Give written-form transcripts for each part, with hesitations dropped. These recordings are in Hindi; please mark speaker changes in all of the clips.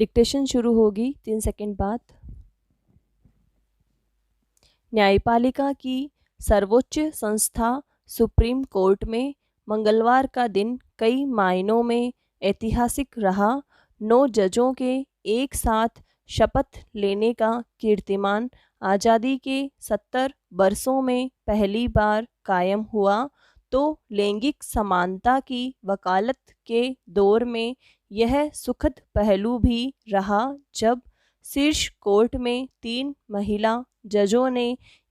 Speaker 1: डिक्टेशन शुरू होगी 3 सेकंड बाद। न्यायपालिका की सर्वोच्च संस्था सुप्रीम कोर्ट में मंगलवार का दिन कई मायनों में ऐतिहासिक रहा। 9 जजों के एक साथ शपथ लेने का कीर्तिमान आज़ादी के 70 वर्षों में पहली बार कायम हुआ तो लैंगिक समानता की वकालत के दौर में यह सुखद पहलू भी रहा जब शीर्ष कोर्ट में 3 महिला जजों ने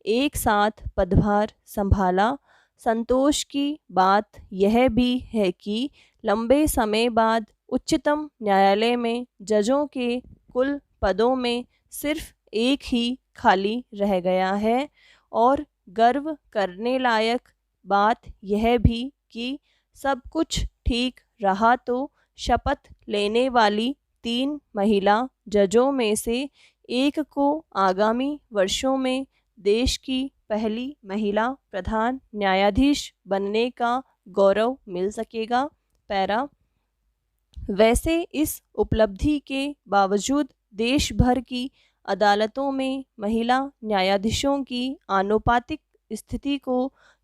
Speaker 1: एक साथ पदभार संभाला। संतोष की बात यह भी है कि लंबे समय बाद उच्चतम न्यायालय में जजों के कुल पदों में सिर्फ एक ही खाली रह गया है और गर्व करने लायक बात यह भी कि सब कुछ ठीक रहा तो शपथ लेने वाली 3 महिला जजों में से एक को आगामी वर्षों में देश की पहली महिला प्रधान न्यायाधीश बनने का गौरव मिल सकेगा। पैरा। वैसे इस उपलब्धि के बावजूद देश भर की अदालतों में महिला न्यायाधीशों की आनुपातिक स्थिति को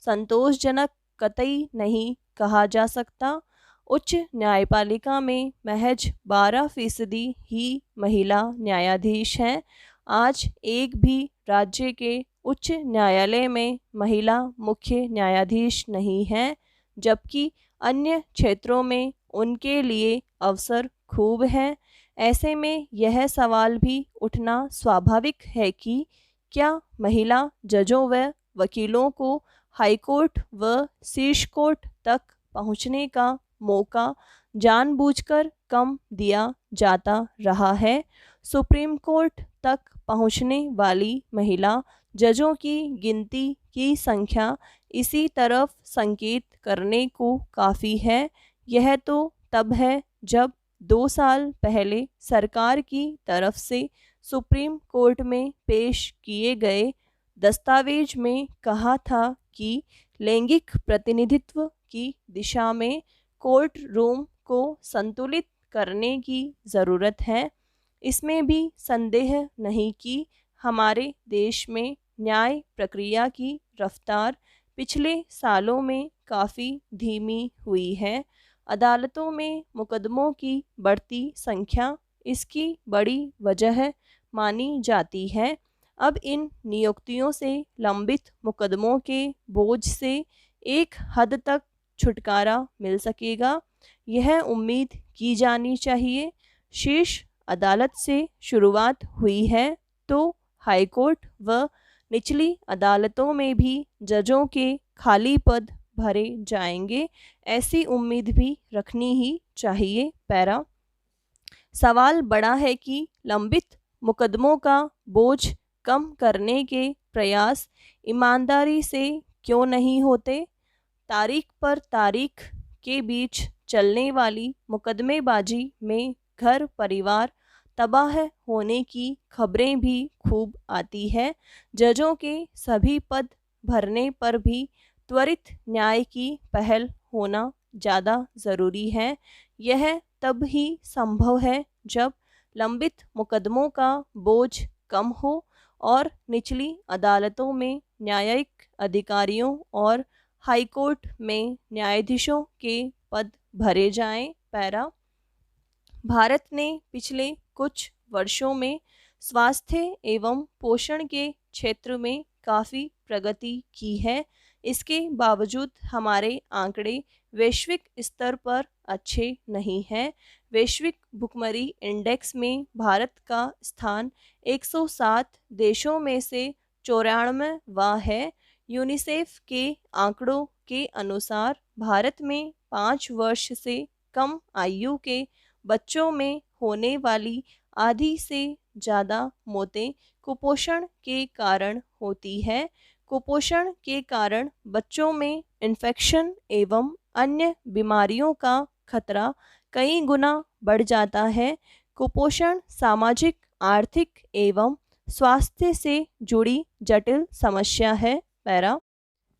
Speaker 1: संतोषजनक कतई नहीं कहा जा सकता। उच्च न्यायपालिका में महज 12% ही महिला न्यायाधीश हैं। आज एक भी राज्य के उच्च न्यायालय में महिला मुख्य न्यायाधीश नहीं हैं, जबकि अन्य क्षेत्रों में उनके लिए अवसर खूब हैं। ऐसे में यह सवाल भी उठना स्वाभाविक है कि क्या महिला जजों व वकीलों को हाईकोर्ट व शीर्ष कोर्ट तक पहुंचने का मौका जानबूझकर कम दिया जाता रहा है। सुप्रीम कोर्ट तक पहुंचने वाली महिला जजों की गिनती की संख्या इसी तरफ संकेत करने को काफ़ी है। यह तो तब है जब 2 साल पहले सरकार की तरफ से सुप्रीम कोर्ट में पेश किए गए दस्तावेज में कहा था कि लैंगिक प्रतिनिधित्व की दिशा में कोर्ट रूम को संतुलित करने की ज़रूरत है। इसमें भी संदेह नहीं कि हमारे देश में न्याय प्रक्रिया की रफ्तार पिछले सालों में काफ़ी धीमी हुई है। अदालतों में मुकदमों की बढ़ती संख्या इसकी बड़ी वजह मानी जाती है। अब इन नियुक्तियों से लंबित मुकदमों के बोझ से एक हद तक छुटकारा मिल सकेगा, यह उम्मीद की जानी चाहिए। शीर्ष अदालत से शुरुआत हुई है तो हाईकोर्ट व निचली अदालतों में भी जजों के खाली पद भरे जाएंगे, ऐसी उम्मीद भी रखनी ही चाहिए। पैरा। सवाल बड़ा है कि लंबित मुकदमों का बोझ कम करने के प्रयास ईमानदारी से क्यों नहीं होते। तारीख पर तारीख के बीच चलने वाली मुकदमेबाजी में घर परिवार तबाह होने की खबरें भी खूब आती है। जजों के सभी पद भरने पर भी त्वरित न्याय की पहल होना ज़्यादा ज़रूरी है। यह तब ही संभव है जब लंबित मुकदमों का बोझ कम हो और निचली अदालतों में न्यायिक अधिकारियों और हाईकोर्ट में न्यायाधीशों के पद भरे जाएं। पैरा। भारत ने पिछले कुछ वर्षों में स्वास्थ्य एवं पोषण के क्षेत्र में काफ़ी प्रगति की है। इसके बावजूद हमारे आंकड़े वैश्विक स्तर पर अच्छे नहीं हैं। वैश्विक भुखमरी इंडेक्स में भारत का स्थान 107 देशों में से 94वां है। यूनिसेफ के आंकड़ों के अनुसार भारत में 5 वर्ष से कम आयु के बच्चों में होने वाली आधी से ज़्यादा मौतें कुपोषण के कारण होती है। कुपोषण के कारण बच्चों में इन्फेक्शन एवं अन्य बीमारियों का खतरा कई गुना बढ़ जाता है। कुपोषण सामाजिक, आर्थिक एवं स्वास्थ्य से जुड़ी जटिल समस्या है। पैरा।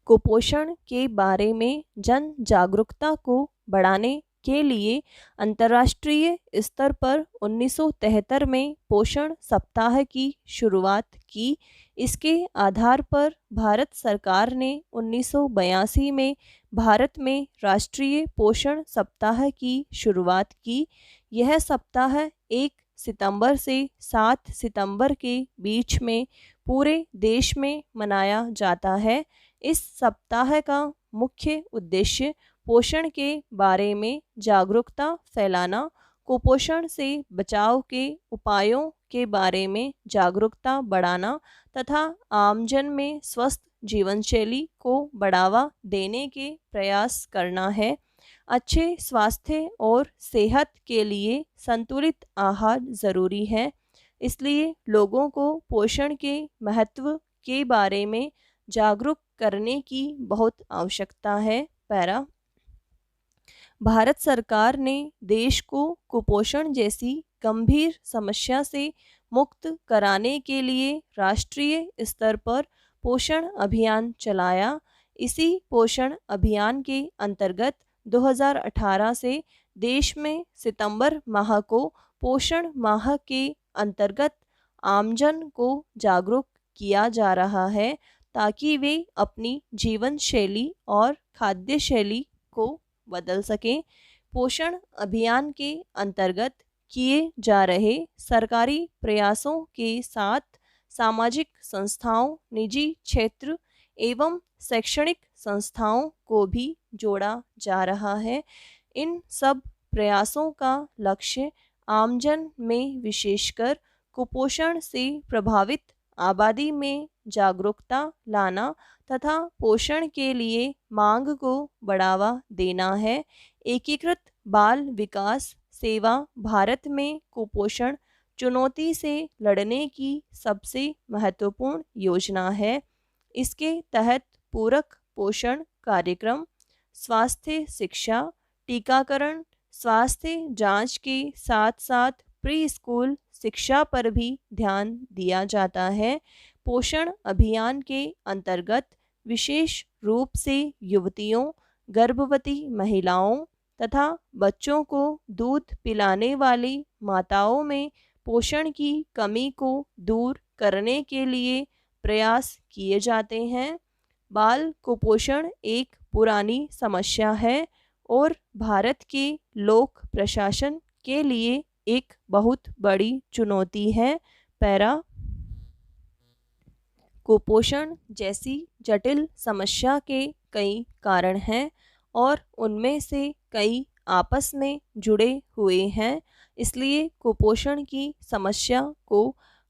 Speaker 1: कुपोषण के बारे में जन जागरूकता को बढ़ाने के लिए अंतर्राष्ट्रीय स्तर पर 1973 में पोषण सप्ताह की शुरुआत की। इसके आधार पर भारत सरकार ने 1982 में भारत में राष्ट्रीय पोषण सप्ताह की शुरुआत की। यह सप्ताह 1 सितंबर से 7 सितंबर के बीच में पूरे देश में मनाया जाता है। इस सप्ताह का मुख्य उद्देश्य पोषण के बारे में जागरूकता फैलाना, कुपोषण से बचाव के उपायों के बारे में जागरूकता बढ़ाना तथा आमजन में स्वस्थ जीवन शैली को बढ़ावा देने के प्रयास करना है। अच्छे स्वास्थ्य और सेहत के लिए संतुलित आहार ज़रूरी है, इसलिए लोगों को पोषण के महत्व के बारे में जागरूक करने की बहुत आवश्यकता है। पैरा, भारत सरकार ने देश को कुपोषण जैसी गंभीर समस्या से मुक्त कराने के लिए राष्ट्रीय स्तर पर पोषण अभियान चलाया। इसी पोषण अभियान के अंतर्गत 2018 से देश में सितंबर माह को पोषण माह के अंतर्गत आमजन को जागरूक किया जा रहा है ताकि वे अपनी जीवन शैली और खाद्य शैली को बदल सकें। पोषण अभियान के अंतर्गत किए जा रहे सरकारी प्रयासों के साथ सामाजिक संस्थाओं, निजी क्षेत्र एवं शैक्षणिक संस्थाओं को भी जोड़ा जा रहा है। इन सब प्रयासों का लक्ष्य आमजन में विशेषकर कुपोषण से प्रभावित आबादी में जागरूकता लाना तथा पोषण के लिए मांग को बढ़ावा देना है। एकीकृत बाल विकास सेवा भारत में कुपोषण चुनौती से लड़ने की सबसे महत्वपूर्ण योजना है। इसके तहत पूरक पोषण कार्यक्रम, स्वास्थ्य शिक्षा, टीकाकरण, स्वास्थ्य जांच के साथ साथ प्री स्कूल शिक्षा पर भी ध्यान दिया जाता है। पोषण अभियान के अंतर्गत विशेष रूप से युवतियों, गर्भवती महिलाओं तथा बच्चों को दूध पिलाने वाली माताओं में पोषण की कमी को दूर करने के लिए प्रयास किए जाते हैं। बाल कुपोषण एक पुरानी समस्या है और भारत के लोक प्रशासन के लिए एक बहुत बड़ी चुनौती है। पैरा, कुपोषण जैसी जटिल समस्या के कई कारण हैं और उनमें से कई आपस में जुड़े हुए हैं। इसलिए कुपोषण की समस्या को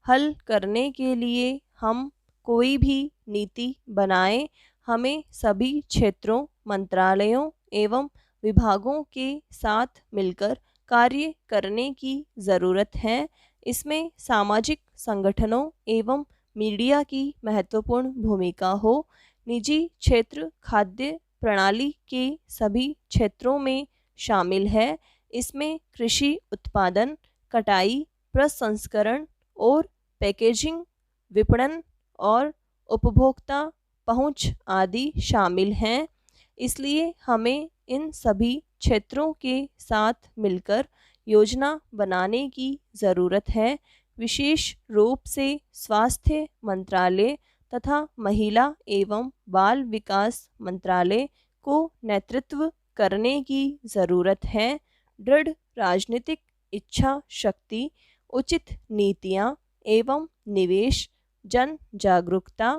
Speaker 1: हल करने के लिए हम कोई भी नीति बनाएं, हमें सभी क्षेत्रों, मंत्रालयों एवं विभागों के साथ मिलकर कार्य करने की ज़रूरत है। इसमें सामाजिक संगठनों एवं मीडिया की महत्वपूर्ण भूमिका हो। निजी क्षेत्र खाद्य प्रणाली के सभी क्षेत्रों में शामिल है। इसमें कृषि उत्पादन, कटाई, प्रसंस्करण और पैकेजिंग, विपणन और उपभोक्ता पहुंच आदि शामिल हैं। इसलिए हमें इन सभी क्षेत्रों के साथ मिलकर योजना बनाने की ज़रूरत है। विशेष रूप से स्वास्थ्य मंत्रालय तथा महिला एवं बाल विकास मंत्रालय को नेतृत्व करने की ज़रूरत है। दृढ़ राजनीतिक इच्छा शक्ति, उचित नीतियाँ एवं निवेश, जन जागरूकता,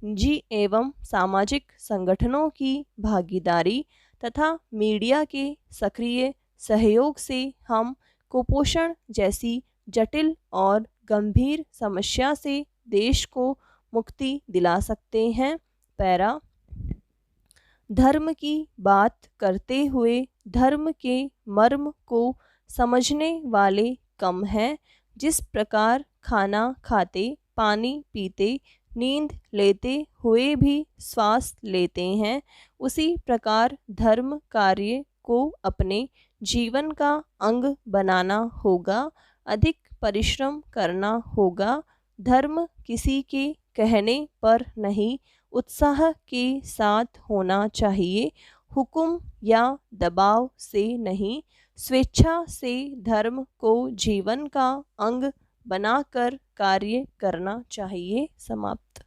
Speaker 1: निजी एवं सामाजिक संगठनों की भागीदारी तथा मीडिया के सक्रिय सहयोग से हम कुपोषण जैसी जटिल और गंभीर समस्या से देश को मुक्ति दिला सकते हैं। पैरा, धर्म की बात करते हुए धर्म के मर्म को समझने वाले कम हैं। जिस प्रकार खाना खाते, पानी पीते, नींद लेते हुए भी श्वास लेते हैं, उसी प्रकार धर्म कार्य को अपने जीवन का अंग बनाना होगा, अधिक परिश्रम करना होगा। धर्म किसी के कहने पर नहीं, उत्साह के साथ होना चाहिए। हुक्म या दबाव से नहीं, स्वेच्छा से धर्म को जीवन का अंग बनाकर कार्य करना चाहिए। समाप्त।